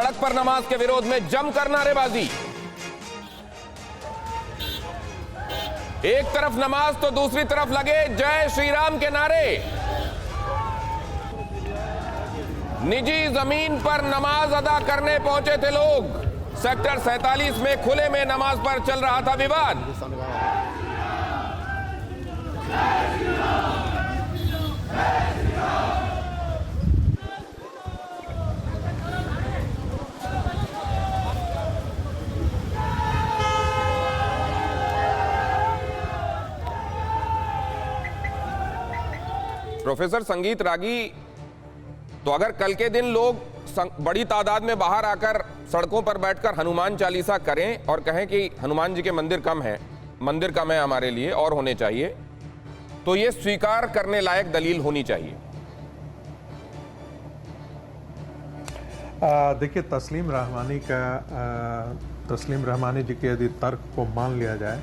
सड़क पर नमाज के विरोध में जमकर नारेबाजी। एक तरफ नमाज तो दूसरी तरफ लगे जय श्री राम के नारे। निजी जमीन पर नमाज अदा करने पहुंचे थे लोग। सेक्टर 47 में खुले में नमाज पर चल रहा था विवाद। प्रोफेसर संगीत रागी, तो अगर कल के दिन लोग बड़ी तादाद में बाहर आकर सड़कों पर बैठकर हनुमान चालीसा करें और कहें कि हनुमान जी के मंदिर कम है हमारे लिए और होने चाहिए, तो ये स्वीकार करने लायक दलील होनी चाहिए। देखिए, तस्लीम रहमानी जी के यदि तर्क को मान लिया जाए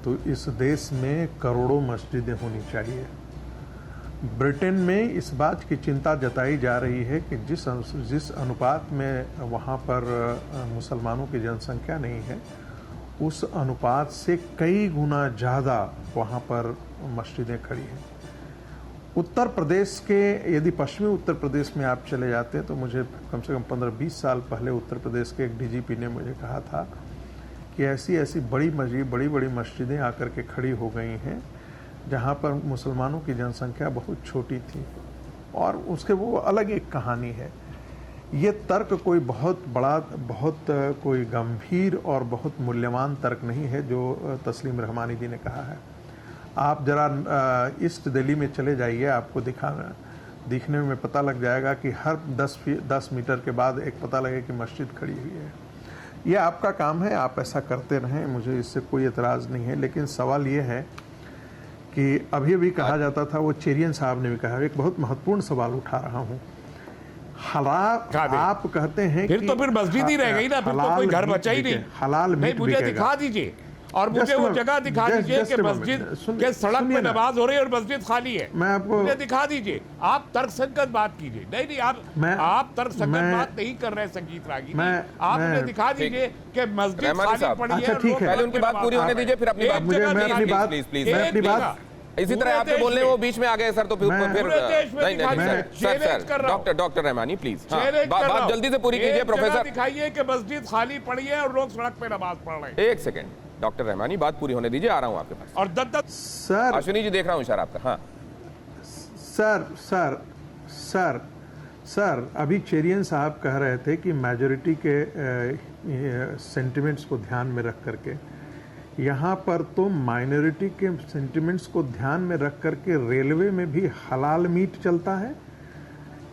तो इस देश में करोड़ों मस्जिदें होनी चाहिए। ब्रिटेन में इस बात की चिंता जताई जा रही है कि जिस अनुपात में वहाँ पर मुसलमानों की जनसंख्या नहीं है, उस अनुपात से कई गुना ज़्यादा वहाँ पर मस्जिदें खड़ी हैं। उत्तर प्रदेश के, यदि पश्चिमी उत्तर प्रदेश में आप चले जाते हैं तो मुझे कम से कम 15-20 साल पहले उत्तर प्रदेश के एक डीजीपी ने मुझे कहा था कि ऐसी बड़ी बड़ी मस्जिदें आकर के खड़ी हो गई हैं जहाँ पर मुसलमानों की जनसंख्या बहुत छोटी थी, और उसके वो अलग एक कहानी है। ये तर्क कोई बहुत बड़ा, बहुत कोई गंभीर और बहुत मूल्यवान तर्क नहीं है जो तस्लीम रहमानी जी ने कहा है। आप जरा ईस्ट दिल्ली में चले जाइए, आपको दिखने में पता लग जाएगा कि हर 10 मीटर के बाद एक पता लगे कि मस्जिद खड़ी हुई है। ये आपका काम है, आप ऐसा करते रहें, मुझे इससे कोई एतराज़ नहीं है। लेकिन सवाल ये है कि अभी कहा जाता था, वो चेरियन साहब ने भी कहा, एक बहुत महत्वपूर्ण सवाल उठा रहा हूँ। आप कहते हैं फिर तो फिर मस्जिद ही रह गई ना, फिर तो कोई घर बचा ही नहीं। हलाल मीट मुझे दिखा दीजिए, और मुझे वो जगह दिखा दीजिए कि मस्जिद के सड़क पे नमाज हो रही है और मस्जिद खाली है। मैं आपको मुझे दिखा दीजिए। आप तर्कसंगत बात कीजिए। नहीं, आप तर्कसंगत बात नहीं कर रहे संगीत रागी। आप मुझे दिखा दीजिए कि मस्जिद खाली पड़ी है। पहले उनकी बात पूरी होने दीजिए, फिर अपनी बात। इसी तरह आपके बोलने वो बीच में आ गए सर, तो फिर डॉक्टर रहमानी प्लीज बात जल्दी से पूरी कीजिए। प्रोफेसर दिखाइए कि मस्जिद खाली पड़ी है और लोग सड़क पे नमाज पढ़ रहे हैं। एक सेकंड डॉक्टर रहमानी, बात पूरी होने दीजिए, आ रहा हूं आपके पास। और सर, अश्विनी जी देख रहा हूं इशारा आपका। हाँ सर, अभी चेरियन साहब कह रहे थे कि मेजॉरिटी के सेंटिमेंट्स को ध्यान में रख करके, यहाँ पर तो माइनॉरिटी के सेंटिमेंट्स को ध्यान में रख करके रेलवे में भी हलाल मीट चलता है।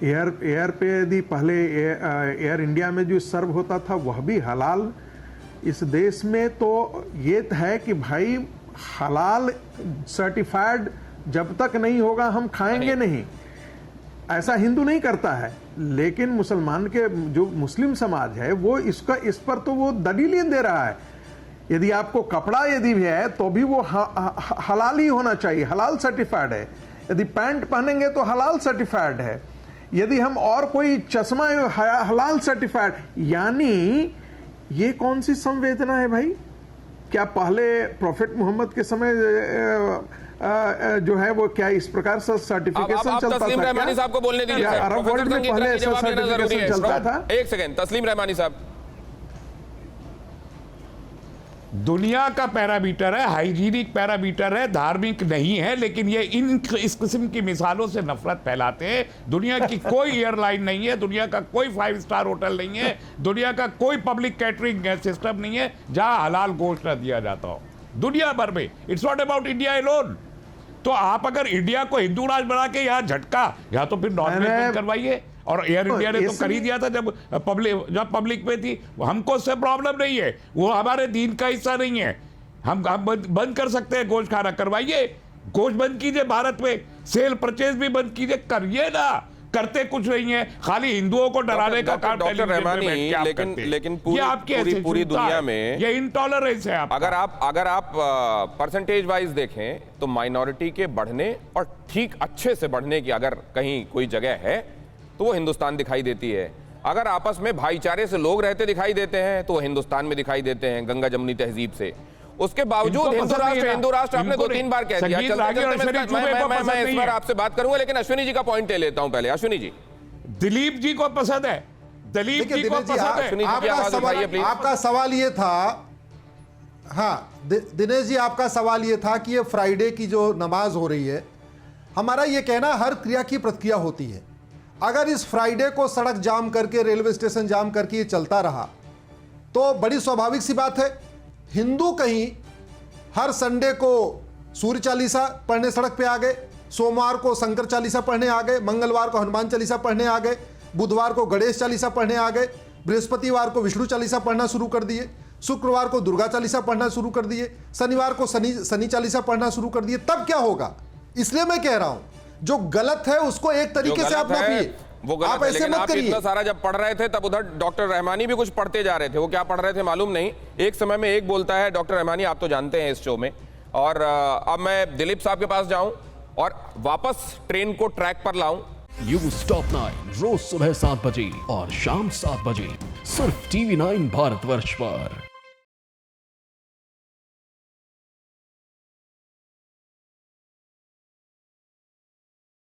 एयर पे यदि पहले एयर इंडिया में जो सर्व होता था वह भी हलाल। इस देश में तो ये है कि भाई हलाल सर्टिफाइड जब तक नहीं होगा हम खाएंगे नहीं। ऐसा हिंदू नहीं करता है, लेकिन मुसलमान के जो मुस्लिम समाज है वो इस पर तो वो दलीलें दे रहा है। यदि आपको कपड़ा यदि भी है तो भी वो हलाल ही होना चाहिए, हलाल सर्टिफाइड है। यदि पैंट पहनेंगे तो हलाल सर्टिफाइड है। यदि हम और कोई चश्मा हलाल सर्टिफाइड, यानी ये कौन सी संवेदना है भाई? क्या पहले प्रोफेट मोहम्मद के समय जो है वो क्या इस प्रकार से सर्टिफिकेशन चलता था? तस्लीम रहमानी साहब को बोलने दीजिए। अरब वर्ल्ड में पहले ऐसा सर्टिफिकेशन चलता था। एक सेकंड, तस्लीम रहमानी साहब। दुनिया का पैरामीटर है, हाइजीनिक पैरामीटर है, धार्मिक नहीं है। लेकिन ये इस किस्म की मिसालों से नफरत फैलाते हैं। दुनिया की कोई एयरलाइन नहीं है, दुनिया का कोई 5 स्टार होटल नहीं है, दुनिया का कोई पब्लिक कैटरिंग सिस्टम नहीं है जहां हलाल गोश्त न दिया जाता हो दुनिया भर में। It's not about India alone. तो आप अगर इंडिया को हिंदू राज बना के यहाँ झटका, या तो फिर नॉन वेज बंद करवाइए। और एयर इंडिया ने तो कर ही दिया था जब पब्लिक में थी। हमको उससे प्रॉब्लम नहीं है, वो हमारे दीन का हिस्सा नहीं है। हम बंद कर सकते हैं गोश्त खाना, करवाइए। गोश्त बंद कीजिए, भारत में सेल परचेज भी बंद कीजिए, करिए ना। करते कुछ नहीं है, खाली हिंदुओं को डराने का काम। डॉक्टर रहमानी, लेकिन पूरी दुनिया में ये इंटॉलरेंस है। अगर आप परसेंटेज वाइज देखें तो माइनॉरिटी के बढ़ने और ठीक अच्छे से बढ़ने की अगर कहीं कोई जगह है तो वो हिंदुस्तान दिखाई देती है। अगर आपस में भाईचारे से लोग रहते दिखाई देते हैं तो वो हिंदुस्तान में दिखाई देते हैं गंगा जमुनी तहजीब से। उसके बावजूद हिंदू राष्ट्र आपने 2-3 बार कह दिया। मैं इस बार आपसे बात करूंगा, लेकिन अश्विनी जी का पॉइंट ले लेता हूं पहले। अश्विनी जी, दिलीप जी को पसंद है, दिलीप जी को पसंद है। आपका सवाल ये था, हाँ दिनेश जी, आपका सवाल ये था कि ये फ्राइडे की जो नमाज हो रही है, हमारा ये कहना हर क्रिया की प्रतिक्रिया होती है। अगर इस फ्राइडे को सड़क जाम करके, रेलवे स्टेशन जाम करके ये चलता रहा तो बड़ी स्वाभाविक सी बात है, हिंदू कहीं हर संडे को सूर्य चालीसा पढ़ने सड़क पे आ गए, सोमवार को शंकर चालीसा पढ़ने आ गए, मंगलवार को हनुमान चालीसा पढ़ने आ गए, बुधवार को गणेश चालीसा पढ़ने आ गए, बृहस्पतिवार को विष्णु चालीसा पढ़ना शुरू कर दिए, शुक्रवार को दुर्गा चालीसा पढ़ना शुरू कर दिए, शनिवार को शनि चालीसा पढ़ना शुरू कर दिए। तब क्या होगा? इसलिए मैं कह रहा हूं, जो गलत है उसको एक तरीके से आप मापिए, वो गलत आप है, ऐसे लेकिन मत आप करिए। इतना सारा जब पढ़ रहे थे तब उधर डॉक्टर रहमानी भी कुछ पढ़ते जा रहे थे। वो क्या पढ़ रहे थे मालूम नहीं, एक समय में एक बोलता है डॉक्टर रहमानी, आप तो जानते हैं इस शो में। और अब मैं दिलीप साहब के पास जाऊं और वापस ट्रेन को ट्रैक पर लाऊं। न्यूज़ टॉप 9 रोज सुबह 7 बजे और शाम 7 बजे सिर्फ TV9 भारतवर्ष पर।